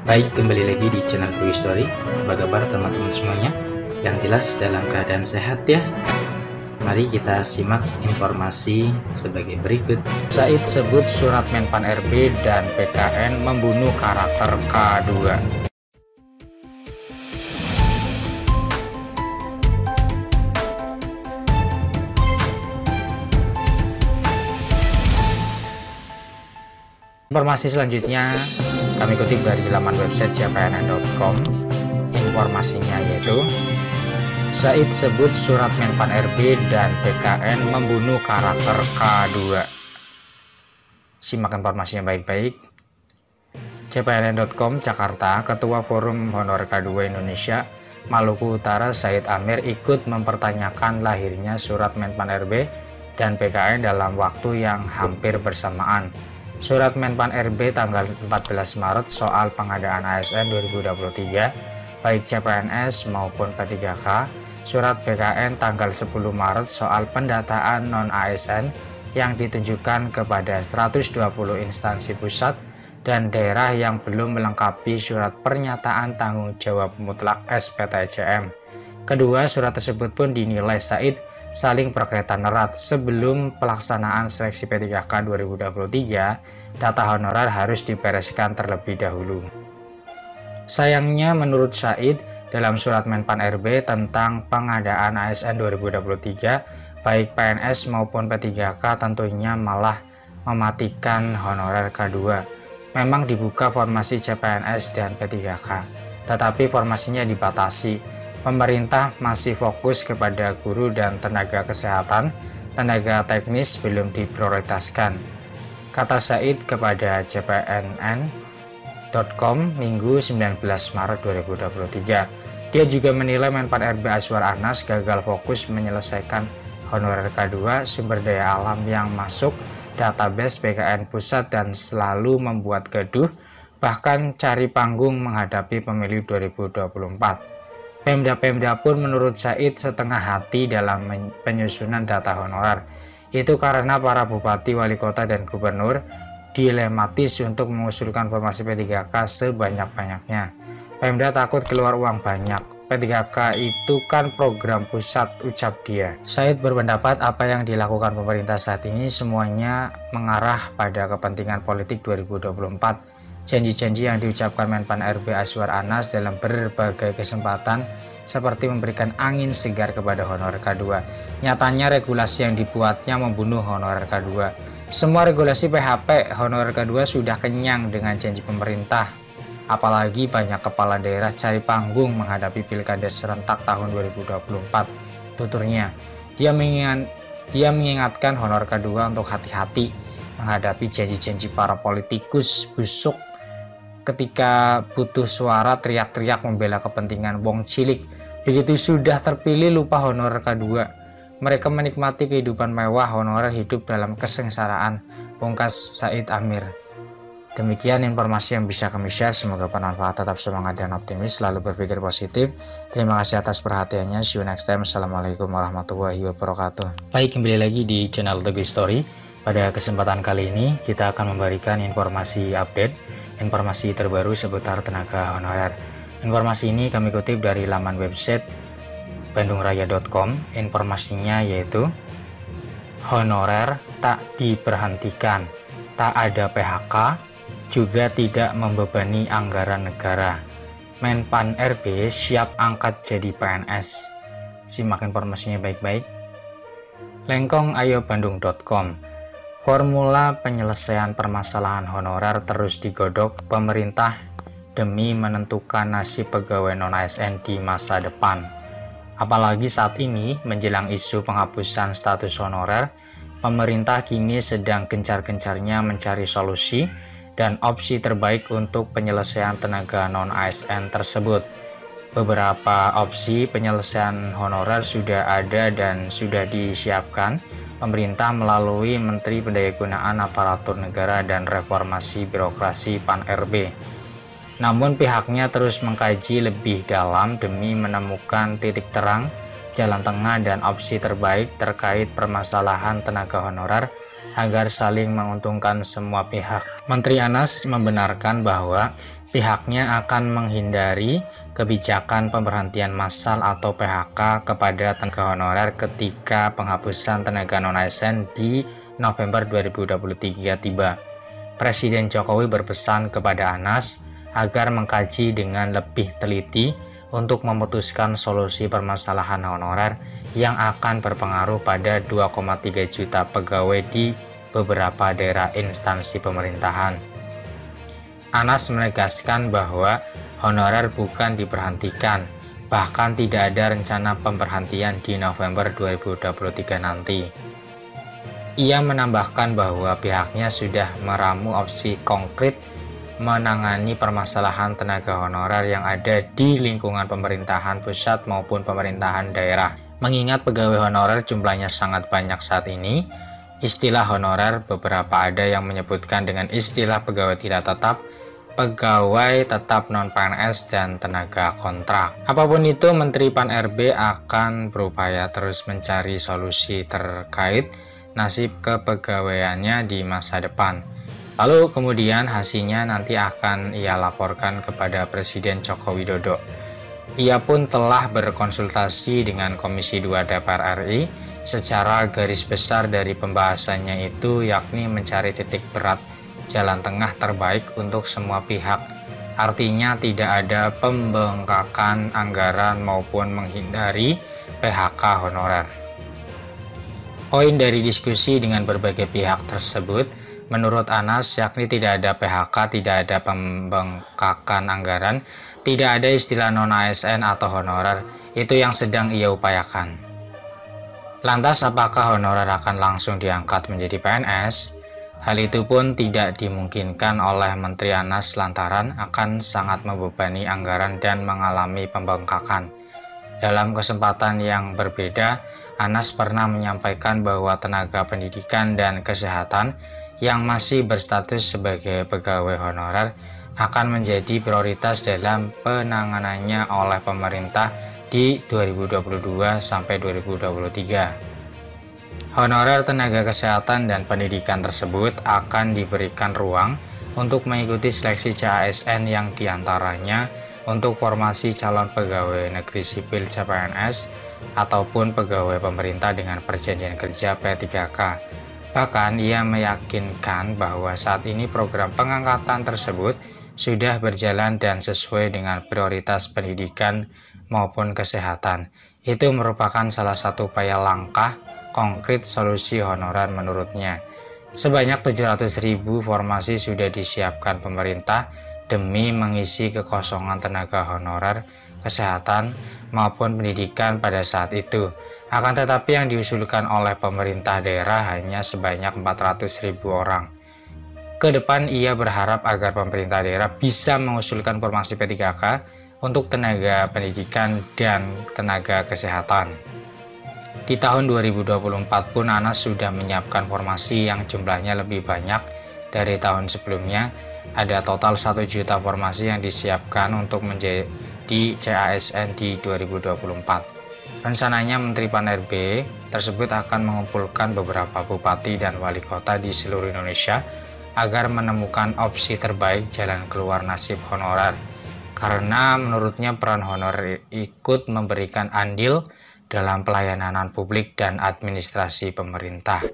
Baik, kembali lagi di channel Quick Story. Apa kabar teman-teman semuanya? Yang jelas dalam keadaan sehat ya. Mari kita simak informasi sebagai berikut. Said sebut surat Menpan RB dan PKN membunuh karakter K2. Informasi selanjutnya kami kutip dari laman website cpnn.com. Informasinya yaitu Said sebut surat Menpan RB dan PKN membunuh karakter K2. Simak informasinya baik-baik. cpnn.com Jakarta, Ketua Forum Honor K2 Indonesia Maluku Utara Said Amir ikut mempertanyakan lahirnya surat Menpan RB dan PKN dalam waktu yang hampir bersamaan. Surat Menpan RB tanggal 14 Maret soal pengadaan ASN 2023 baik CPNS maupun P3K, surat PKN tanggal 10 Maret soal pendataan non-ASN yang ditunjukkan kepada 120 instansi pusat dan daerah yang belum melengkapi surat pernyataan tanggung jawab mutlak SPTJM. Kedua, surat tersebut pun dinilai Said saling berkaitan erat. Sebelum pelaksanaan seleksi P3K 2023, data honorer harus dibereskan terlebih dahulu. Sayangnya menurut Said, dalam surat Menpan RB tentang pengadaan ASN 2023, baik PNS maupun P3K tentunya malah mematikan honorer K2. Memang dibuka formasi CPNS dan P3K, tetapi formasinya dibatasi. Pemerintah masih fokus kepada guru dan tenaga kesehatan, tenaga teknis belum diprioritaskan, kata Said kepada cpnn.com Minggu 19 Maret 2023. Dia juga menilai Menpan RB Azwar Anas gagal fokus menyelesaikan honorer K2, sumber daya alam yang masuk database PKN pusat dan selalu membuat gaduh, bahkan cari panggung menghadapi pemilu 2024. Pemda-pemda pun menurut Said setengah hati dalam penyusunan data honorer. Itu karena para bupati, wali kota, dan gubernur dilematis untuk mengusulkan formasi P3K sebanyak-banyaknya. Pemda takut keluar uang banyak. P3K itu kan program pusat, ucap dia. Said berpendapat apa yang dilakukan pemerintah saat ini semuanya mengarah pada kepentingan politik 2024. Janji-janji yang diucapkan Menpan RB Azwar Anas dalam berbagai kesempatan seperti memberikan angin segar kepada honorer K2. Nyatanya regulasi yang dibuatnya membunuh honorer K2. Semua regulasi PHP honorer K2 sudah kenyang dengan janji pemerintah. Apalagi banyak kepala daerah cari panggung menghadapi pilkada serentak tahun 2024. Tuturnya, dia mengingatkan honorer K2 untuk hati-hati menghadapi janji-janji para politikus busuk. Ketika butuh suara teriak-teriak membela kepentingan wong cilik, begitu sudah terpilih lupa honorer K2. Mereka menikmati kehidupan mewah, honorer hidup dalam kesengsaraan, pungkas Said Amir. Demikian informasi yang bisa kami share, semoga bermanfaat. Tetap semangat dan optimis, selalu berpikir positif. Terima kasih atas perhatiannya, see you next time. Assalamualaikum warahmatullahi wabarakatuh. Baik, kembali lagi di channel The Quick Story. Pada kesempatan kali ini kita akan memberikan informasi update, informasi terbaru seputar tenaga honorer. Informasi ini kami kutip dari laman website bandungraya.com. Informasinya yaitu honorer tak diberhentikan, tak ada PHK, juga tidak membebani anggaran negara. Menpan RB siap angkat jadi PNS. Simak informasinya baik-baik. Lengkongayobandung.com. Formula penyelesaian permasalahan honorer terus digodok pemerintah demi menentukan nasib pegawai non-ASN di masa depan. Apalagi saat ini menjelang isu penghapusan status honorer, pemerintah kini sedang gencar-gencarnya mencari solusi dan opsi terbaik untuk penyelesaian tenaga non-ASN tersebut. Beberapa opsi penyelesaian honorer sudah ada dan sudah disiapkan pemerintah melalui Menteri Pendayagunaan Aparatur Negara dan Reformasi Birokrasi PAN-RB. Namun pihaknya terus mengkaji lebih dalam demi menemukan titik terang, jalan tengah, dan opsi terbaik terkait permasalahan tenaga honorer agar saling menguntungkan semua pihak. Menteri Anas membenarkan bahwa Pihaknya akan menghindari kebijakan pemberhentian massal atau PHK kepada tenaga honorer ketika penghapusan tenaga non-ASN di November 2023 tiba. Presiden Jokowi berpesan kepada Anas agar mengkaji dengan lebih teliti untuk memutuskan solusi permasalahan honorer yang akan berpengaruh pada 2,3 juta pegawai di beberapa daerah instansi pemerintahan. Anas menegaskan bahwa honorer bukan diberhentikan, bahkan tidak ada rencana pemberhentian di November 2023 nanti. Ia menambahkan bahwa pihaknya sudah meramu opsi konkret menangani permasalahan tenaga honorer yang ada di lingkungan pemerintahan pusat maupun pemerintahan daerah. Mengingat pegawai honorer jumlahnya sangat banyak saat ini, istilah honorer beberapa ada yang menyebutkan dengan istilah pegawai tidak tetap, pegawai tetap non-PNS, dan tenaga kontrak. Apapun itu, Menteri Pan-RB akan berupaya terus mencari solusi terkait nasib kepegawaiannya di masa depan. Lalu kemudian hasilnya nanti akan ia laporkan kepada Presiden Joko Widodo. Ia pun telah berkonsultasi dengan Komisi 2 DPR RI secara garis besar dari pembahasannya itu yakni mencari titik berat jalan tengah terbaik untuk semua pihak. Artinya tidak ada pembengkakan anggaran maupun menghindari PHK honorer. Poin dari diskusi dengan berbagai pihak tersebut menurut Anas yakni tidak ada PHK, tidak ada pembengkakan anggaran, tidak ada istilah non-ASN atau honorer. Itu yang sedang ia upayakan. Lantas apakah honorer akan langsung diangkat menjadi PNS? Hal itu pun tidak dimungkinkan oleh Menteri Anas lantaran akan sangat membebani anggaran dan mengalami pembengkakan. Dalam kesempatan yang berbeda, Anas pernah menyampaikan bahwa tenaga pendidikan dan kesehatan yang masih berstatus sebagai pegawai honorer akan menjadi prioritas dalam penanganannya oleh pemerintah di 2022 sampai 2023. Honorer tenaga kesehatan dan pendidikan tersebut akan diberikan ruang untuk mengikuti seleksi CASN yang diantaranya untuk formasi calon pegawai negeri sipil CPNS ataupun pegawai pemerintah dengan perjanjian kerja P3K. Bahkan ia meyakinkan bahwa saat ini program pengangkatan tersebut sudah berjalan dan sesuai dengan prioritas pendidikan maupun kesehatan. Itu merupakan salah satu upaya langkah konkret solusi honorer menurutnya. Sebanyak 700.000 formasi sudah disiapkan pemerintah demi mengisi kekosongan tenaga honorer kesehatan maupun pendidikan pada saat itu. Akan tetapi yang diusulkan oleh pemerintah daerah hanya sebanyak 400.000 orang. Kedepan ia berharap agar pemerintah daerah bisa mengusulkan formasi P3K untuk tenaga pendidikan dan tenaga kesehatan. Di tahun 2024 pun Anas sudah menyiapkan formasi yang jumlahnya lebih banyak dari tahun sebelumnya. Ada total 1 juta formasi yang disiapkan untuk menjadi CASN di 2024. Rencananya Menteri Pan-RB tersebut akan mengumpulkan beberapa bupati dan wali kota di seluruh Indonesia agar menemukan opsi terbaik jalan keluar nasib honorer. Karena menurutnya peran honorer ikut memberikan andil dalam pelayanan publik dan administrasi pemerintah.